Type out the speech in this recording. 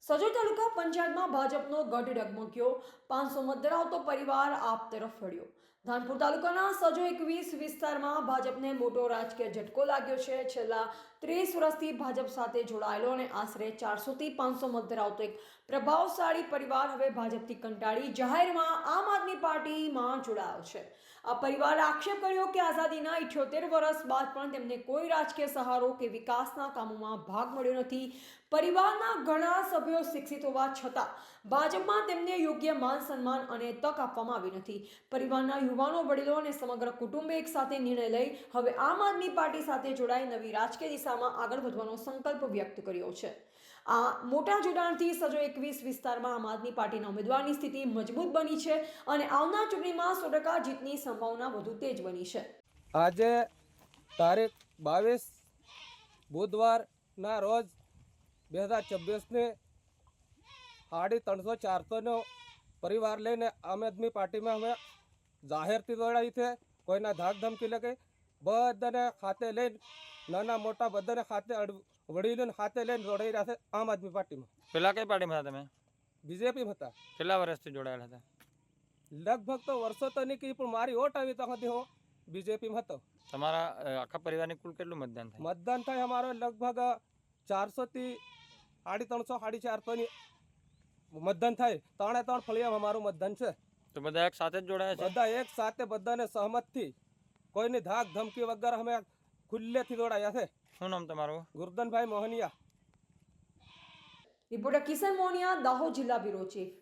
સજોદ તાલુકા પંચાયતમાં ભાજપનો ગઢ ડગમગ્યો, 500 મત ધરાવતો પરિવાર આપ તરફ વળ્યો। ધાનપુર તાલુકાના સજો 21 વિસ્તારમાં ભાજપને મોટો રાજકીય ઝટકો લાગ્યો છે। છેલ્લા 30 વર્ષથી ભાજપ સાથે જોડાયેલો અને આશરે 400 થી 500 મત ધરાવતો એક પ્રભાવશાળી પરિવાર હવે ભાજપથી કંટાળી જાહેરમાં આમ આદમી પાર્ટીમાં જોડાયો છે। આ પરિવારે આક્ષેપ કર્યો કે આઝાદીના 78 વર્ષ બાદ પણ તેમને કોઈ રાજકીય સહારો કે વિકાસના કામોમાં ભાગ મળ્યો નથી। પરિવારના ઘણા સભ્યો શિક્ષિત હોવા છતાં ભાજપમાં તેમને યોગ્ય માન સન્માન અને તક આપવામાં આવી નથી। પરિવારના યુવાનો, વડીલો અને સમગ્ર કુટુંબે એક સાથે નિર્ણય લઈ હવે આમ આદમી પાર્ટી સાથે જોડાઈ નવી રાજકીય દિશામાં આગળ વધવાનો સંકલ્પ વ્યક્ત કર્યો છે। આ મોટા જોડાણથી સજો 21 વિસ્તારમાં આમ આદમી પાર્ટીના ઉમેદવારની સ્થિતિ મજબૂત બની છે અને આવનાર ચૂંટણીમાં 100% જીતની સંભાવના વધુ તેજ બની છે। આજે તારીખ 22 બુધવારના રોજ 2026 350-400 પરિવાર લઈને આમ આદમી પાર્ટીમાં અમે જાહેરથી જોડાઈ છે। કોઈના ધાક ધમકી લગે બધાને ખાતે લઈને નાના મોટા બધાને ખાતે વડીલોને ખાતે લઈને જોડાઈ રહ્યા છે આમ આદમી પાર્ટીમાં। પેલા કઈ પાર્ટીમાં હતા તમે? બીજેપીમાં હતા। કેટલા વર્ષથી જોડાયેલા હતા? લગભગ તો વર્ષો તો નહીં પણ મારી ઓટ આવી તો હતી હું બીજેપીમાં હતો। તમારા આખા પરિવારની કુલ કેટલું મતદાન થાય? મતદાન થાય અમારો લગભગ 400 થી 350 450 ની મતદાન થાય। 3 ફળિયામાં અમારું મતદાન છે। તો બધા એક સાથે જ જોડાયા છે? બધા એક સાથે બધાને સહમતથી કોઈની ધાક ધમકી વગર અમે ખુલ્લેથી જોડાયા છે। શું નામ તમારું? ગુરદનભાઈ મોહનિયા। રિપોર્ટર કિશન મોનિયા, દાહોદ જિલ્લા બ્યુરો ચીફ।